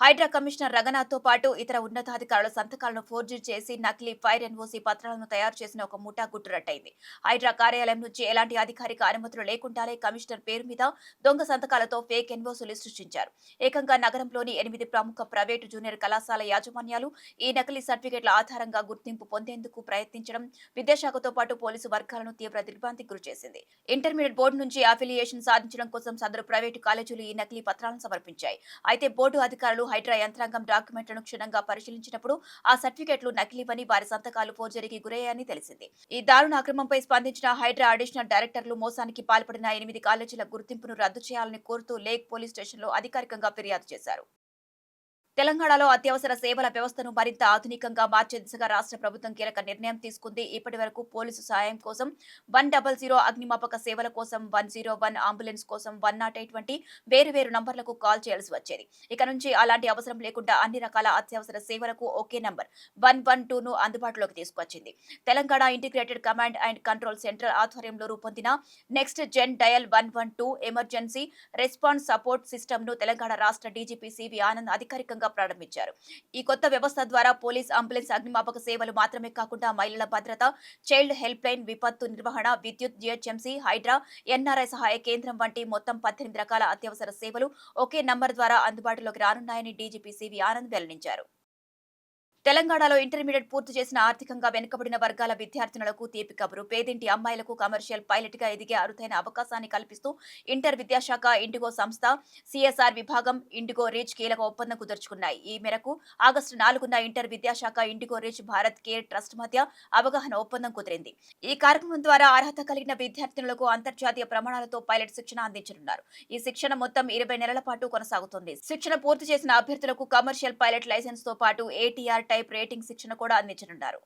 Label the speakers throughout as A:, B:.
A: Hydraa commissioner రగనాథ్తో పాటు ఇతర ఉన్నతాధికారుల సంతకాలను ఫోర్జరీ చేసి నకిలీ ఫైర్ ఎన్ఓసీ పత్రాలను తయారు చేసిన ఒక ముఠా గుట్టురట్టయింది. హైడ్రా కార్యాలయం నుంచి ఎలాంటి అధికారిక అనుమతులు లేకుండానే కమిషనర్ పేరు మీద దొంగ సంతకాలతో ఫేక్ ఎన్ఓసీలు సృష్టించారు. ఏకంగా నగరంలోని 8 ప్రముఖ ప్రైవేటు జూనియర్ కళాశాల యాజమాన్యాలు ఈ నకిలీ సర్టిఫికెట్ల ఆధారంగా గుర్తింపు పొందేందుకు ప్రయత్నించడం విద్యాశాఖతో పాటు పోలీసు వర్గాలను తీవ్ర దిగ్భ్రాంతికి గురిచేసింది. ఇంటర్మీడియట్ బోర్డు నుంచి అఫిలియేషన్ సాధించడం కోసం సదరు ప్రైవేటు కాలేజీలు ఈ నకిలీ పత్రాలను సమర్పించాయి. అయితే బోర్డు అధికారులు హైడ్రా యంత్రాంగం డాక్యుమెంట్లను క్షుణ్ణంగా పరిశీలించినప్పుడు ఆ సర్టిఫికెట్లు నకిలీవని, వారి సంతకాలు ఫోర్జరీకి గురయ్యాయని తెలిసింది. ఈ దారుణ అక్రమంపై స్పందించిన హైడ్రా అడిషనల్ డైరెక్టర్లు మోసానికి పాల్పడిన 8 కాలేజీల గుర్తింపును రద్దు చేయాలని కోరుతూ లేక్ పోలీస్ స్టేషన్లో అధికారికంగా ఫిర్యాదు చేశారు. తెలంగాణలో అత్యవసర సేవల వ్యవస్థను మరింత ఆధునికంగా మార్చే దిశగా రాష్ట్ర ప్రభుత్వం కీలక నిర్ణయం తీసుకుంది. ఇప్పటి వరకు పోలీసు సాయం కోసం 100, అగ్నిమాపక సేవల కోసం 101, అంబులెన్స్ కోసం 108 వంటి వేరువేరు నంబర్లకు కాల్ చేయాల్సి వచ్చేది. ఇక నుంచి అలాంటి అవసరం లేకుండా అన్ని రకాల అత్యవసర సేవలకు ఒకే నంబర్ 112ను అందుబాటులోకి తీసుకొచ్చింది. Telangana integrated command and control centre ఆధ్వర్యంలో రూపొందిన next gen dial 112 emergency response support సిస్టమ్ను తెలంగాణ రాష్ట్ర డీజీపీ సివి ఆనంద్ అధికారికంగా ప్రారంభించారు. ఈ కొత్త వ్యవస్థ ద్వారా పోలీస్, అంబులెన్స్, అగ్నిమాపక సేవలు మాత్రమే కాకుండా మహిళల భద్రత, చైల్డ్ హెల్ప్ లైన్, విపత్తు నిర్వహణ, విద్యుత్, జీహెచ్ఎంసీ, హైడ్రా, ఎన్ఆర్ఐ సహాయ కేంద్రం వంటి మొత్తం 18 రకాల అత్యవసర సేవలు ఒకే నంబర్ ద్వారా అందుబాటులోకి రానున్నాయని డీజీపీ సివి ఆనంద్ వెల్లడించారు. తెలంగాణలో ఇంటర్మీడియట్ పూర్తి చేసిన ఆర్థికంగా వెనుకబడిన వర్గాల విద్యార్థినులకు తీపి కబురు. పేదింటి అమ్మాయిలకు కమర్షియల్ పైలట్ గా ఎదిగే అరుదైన అవకాశాన్ని కల్పిస్తూ ఇంటర్ విద్యాశాఖ, ఇండిగో సంస్థ, సిఎస్ఆర్ విభాగం, ఇండిగో రీచ్ కీలక ఒప్పందం కుదుర్చుకున్నాయి. ఈ మేరకు ఆగస్టు 4న ఇంటర్ విద్యాశాఖ, IndiGo reach Bharat care trust మధ్య అవగాహన ఒప్పందం కుదిరింది. ఈ కార్యక్రమం ద్వారా అర్హత కలిగిన విద్యార్థినులకు అంతర్జాతీయ ప్రమాణాలతో పైలట్ శిక్షణ అందించనున్నారు. ఈ శిక్షణ మొత్తం 20 నెలల పాటు కొనసాగుతుంది. శిక్షణ పూర్తి చేసిన అభ్యర్థులకు కమర్షియల్ పైలట్ లైసెన్స్ తో పాటు ఏటీఆర్ టైప్ రేటింగ్ శిక్షణ కూడా అందించనున్నారు.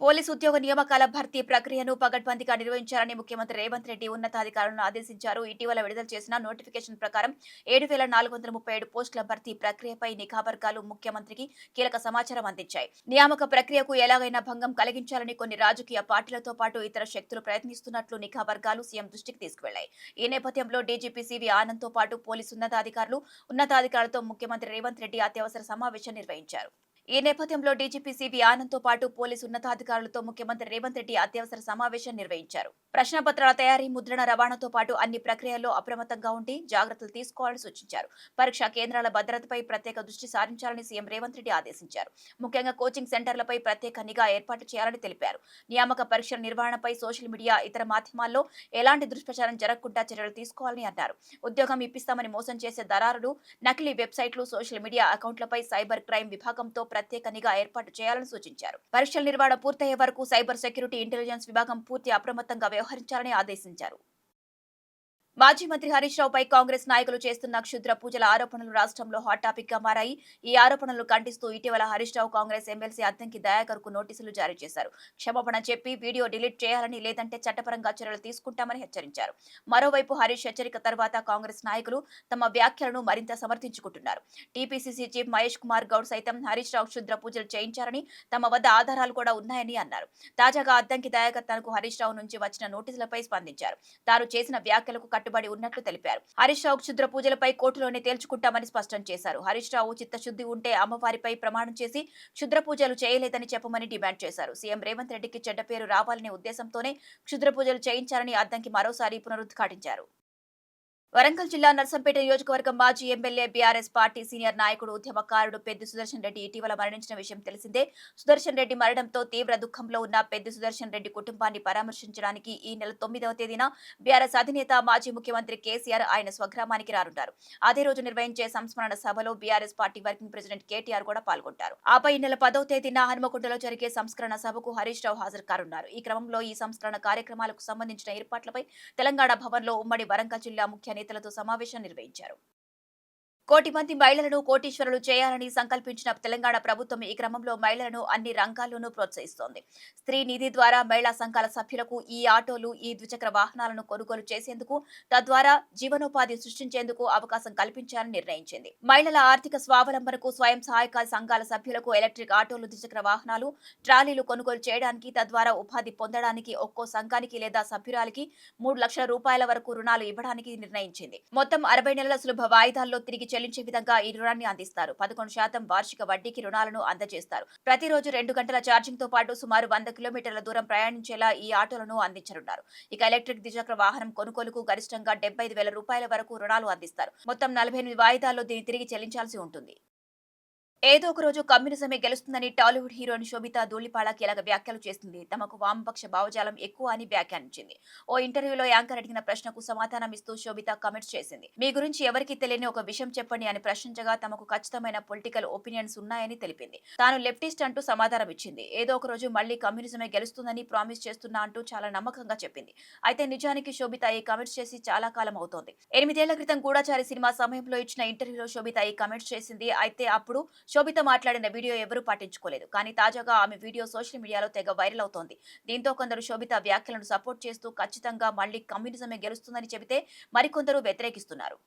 A: పోలీసు ఉద్యోగ నియామకాల భర్తీ ప్రక్రియను పగడ్బందీగా నిర్వహించాలని ముఖ్యమంత్రి రేవంత్ రెడ్డి ఉన్నతాధికారులను ఆదేశించారు. ఇటీవల విడుదల చేసిన నోటిఫికేషన్ ప్రకారం 7,437 పోస్టుల భర్తీ ప్రక్రియపై నిఘా వర్గాలు ముఖ్యమంత్రికి కీలక సమాచారం అందించాయి. నియామక ప్రక్రియకు ఎలాగైనా భంగం కలిగించాలని కొన్ని రాజకీయ పార్టీలతో పాటు ఇతర శక్తులు ప్రయత్నిస్తున్నట్లు నిఘా వర్గాలు సీఎం దృష్టికి తీసుకువెళ్లాయి. ఈ నేపథ్యంలో డీజీపీ సివి ఆనంద్ తో పాటు పోలీసు ఉన్నతాధికారులతో ముఖ్యమంత్రి రేవంత్ రెడ్డి అత్యవసర సమావేశం నిర్వహించారు. ఈ నేపథ్యంలో డీజీపీ సివి ఆనంద్ తో పాటు పోలీసు ఉన్నతాధికారులతో ముఖ్యమంత్రి రేవంత్ రెడ్డి అత్యవసర సమావేశం నిర్వహించారు. ప్రశ్నపత్రాల తయారీ, ముద్రణ, రవాణాతో పాటు అన్ని ప్రక్రియల్లో అప్రమత్తంగా ఉండి జాగ్రత్తలు తీసుకోవాలని సూచించారు. పరీక్షా కేంద్రాల భద్రతపై ప్రత్యేక దృష్టి సారించాలని సీఎం రేవంత్ రెడ్డి ఆదేశించారు. ముఖ్యంగా కోచింగ్ సెంటర్లపై ప్రత్యేక నిఘా ఏర్పాటు చేయాలని తెలిపారు. నియామక పరీక్షల నిర్వహణపై సోషల్ మీడియా, ఇతర మాధ్యమాల్లో ఎలాంటి దుష్ప్రచారం జరగకుండా చర్యలు తీసుకోవాలని అన్నారు. ఉద్యోగం ఇప్పిస్తామని మోసం చేసే దళారులు, నకిలీ వెబ్సైట్లు, సోషల్ మీడియా అకౌంట్లపై సైబర్ క్రైమ్ విభాగంతో ప్రత్యేక నిఘా ఏర్పాటు చేయాలని సూచించారు. పరీక్షల నిర్వహణ పూర్తయ్యే వరకు సైబర్ సెక్యూరిటీ ఇంటెలిజెన్స్ విభాగం పూర్తి అప్రమత్తంగా వ్యవహరించాలని ఆదేశించారు. మాజీ మంత్రి హరీష్ రావుపై కాంగ్రెస్ నాయకులు చేస్తున్న క్షుద్ర పూజల ఆరోపణలు రాష్ట్రంలో హాట్ టాపిక్ గా మారాయి. ఈ ఆరోపణలు ఖండిస్తూ ఇటీవల హరీష్ రావు కాంగ్రెస్ ఎమ్మెల్సీ అద్దంకి దయాకర్ కు నోటీసులు జారీ చేశారు. క్షమాపణ చెప్పి వీడియో డిలీట్ చేయాలని, లేదంటే చట్టపరంగా చర్యలు తీసుకుంటామని హెచ్చరించారు. మరోవైపు హరీష్ హెచ్చరిక తర్వాత కాంగ్రెస్ నాయకులు తమ వ్యాఖ్యలను మరింత సమర్థించుకుంటున్నారు. టీపీసీసీ చీఫ్ మహేష్ కుమార్ గౌడ్ సైతం హరీష్ రావు క్షుద్ర పూజలు చేయించారని, తమ వద్ద ఆధారాలు కూడా ఉన్నాయని అన్నారు. తాజాగా అద్దంకి దయాకర్ తనకు హరీష్ రావు నుంచి వచ్చిన నోటీసులపై స్పందించారు. తాను చేసిన వ్యాఖ్యలకు కట్టుబడి ఉన్నట్లు తెలిపారు. హరీష్ రావు క్షుద్ర పూజలపై కోర్టులోనే తేల్చుకుంటామని స్పష్టం చేశారు. హరీష్ రావు చిత్తశుద్ధి ఉంటే అమ్మవారిపై ప్రమాణం చేసి క్షుద్ర పూజలు చేయలేదని చెప్పమని డిమాండ్ చేశారు. సీఎం రేవంత్ రెడ్డికి చెడ్డ పేరు రావాలనే ఉద్దేశంతోనే క్షుద్ర పూజలు చేయించారని అద్దంకి మరోసారి పునరుద్ఘాటించారు. వరంగల్ జిల్లా నర్సంపేట నియోజకవర్గం మాజీ ఎమ్మెల్యే బీఆర్ఎస్ పార్టీ సీనియర్ నాయకుడు, ఉద్యమకారుడు పెద్ది సుదర్శన్ రెడ్డి ఇటీవల మరణించిన విషయం తెలిసిందే. సుదర్శన్ రెడ్డి మరణంతో తీవ్ర దుఃఖంలో ఉన్న పెద్ది సుదర్శన్ రెడ్డి కుటుంబాన్ని పరామర్శించడానికి ఈ నెల 9వ తేదీన బీఆర్ఎస్ అధినేత, మాజీ ముఖ్యమంత్రి కేసీఆర్ ఆయన స్వగ్రామానికి రానున్నారు. అదే రోజు నిర్వహించే సంస్మరణ సభలో BRS party working president KTR కూడా పాల్గొంటారు. ఆపై ఈ నెల 10వ తేదీన హనుమకొండలో జరిగే సంస్కరణ సభకు హరీష్ రావు హాజరు కానున్నారు. ఈ క్రమంలో ఈ సంస్కరణ కార్యక్రమాలకు సంబంధించిన ఏర్పాట్లపై తెలంగాణ భవన్లో ఉమ్మడి వరంగల్ జిల్లా ముఖ్య నేతలతో సమావేశం నిర్వహించారు. 1 కోటి మంది మహిళలను కోటీశ్వరులు చేయాలని సంకల్పించిన తెలంగాణ ప్రభుత్వం ఈ క్రమంలో మహిళలను అన్ని రంగాల్లోనూ ప్రోత్సహిస్తోంది. స్త్రీ నిధి ద్వారా మహిళా సంఘాల సభ్యులకు ఈ ఆటోలు, ఈ ద్విచక్ర వాహనాలను కొనుగోలు చేసేందుకు, తద్వారా జీవనోపాధి సృష్టించేందుకు అవకాశం కల్పించాలని నిర్ణయించింది. మహిళల ఆర్థిక స్వావలంబనకు స్వయం సహాయక సంఘాల సభ్యులకు ఎలక్ట్రిక్ ఆటోలు, ద్విచక్ర వాహనాలు, ట్రాలీలు కొనుగోలు చేయడానికి, తద్వారా ఉపాధి పొందడానికి ఒక్కో సంఘానికి లేదా సభ్యురాలికి 3 లక్షల రూపాయల వరకు రుణాలు ఇవ్వడానికి నిర్ణయించింది. మొత్తం 60 నెలల సులభ వాయిదాల్లో తిరిగి చెల్లించే విధంగా ఈ రుణాన్ని అందిస్తారు. 11% వార్షిక వడ్డీకి రుణాలను అందజేస్తారు. ప్రతిరోజు 2 గంటల ఛార్జింగ్ తో పాటు సుమారు 100 కిలోమీటర్ల దూరం ప్రయాణించేలా ఈ ఆటోలను అందించనున్నారు. ఇక ఎలక్ట్రిక్ ద్విచక్ర వాహనం కొనుగోలుకు గరిష్టంగా రూ. 75,000 వరకు రుణాలు అందిస్తారు. మొత్తం 48 వాయిదాల్లో దీన్ని తిరిగి చెల్లించాల్సి ఉంటుంది. ఏదో ఒక రోజు కమ్యూనిజమే గెలుస్తుందని టాలీవుడ్ హీరోయిన్ శోభితా ధూళిపాళ కీలక వ్యాఖ్యలు చేసింది. తమకు వామపక్ష భావజాలం ఎక్కువ అని వ్యాఖ్యానించింది. ఓ ఇంటర్వ్యూలో యాంకర్ అడిగిన ప్రశ్నకు సమాధానమిస్తూ శోభితా కామెంట్స్ చేసింది. మీ గురించి ఎవరికీ తెలియని ఒక విషయం చెప్పండి అని ప్రశ్నించగా తమకు ఖచ్చితమైన పొలిటికల్ ఒపీనియన్స్ ఉన్నాయని తెలిపింది. తాను లెఫ్టిస్ట్ అంటూ సమాధానం ఇచ్చింది. ఏదో ఒక రోజు మళ్లీ కమ్యూనిజమే గెలుస్తుందని ప్రామిస్ చేస్తున్నా అంటూ చాలా నమ్మకంగా చెప్పింది. అయితే నిజానికి శోభితా ఈ కామెంట్స్ చేసి చాలా కాలం అవుతోంది. 8 ఏళ్ల క్రితం గూఢచారి సినిమా సమయంలో ఇచ్చిన ఇంటర్వ్యూలో శోభితా ఈ కామెంట్స్ చేసింది. అయితే అప్పుడు శోభిత మాట్లాడిన వీడియో ఎవరూ పట్టించుకోలేదు. కానీ తాజాగా ఆమె వీడియో సోషల్ మీడియాలో తెగ వైరల్ అవుతోంది. దీంతో కొందరు శోభిత వ్యాఖ్యలను సపోర్ట్ చేస్తూ ఖచ్చితంగా మళ్లీ కమ్యూనిజమే గెలుస్తుందని చెబితే మరికొందరు వ్యతిరేకిస్తున్నారు.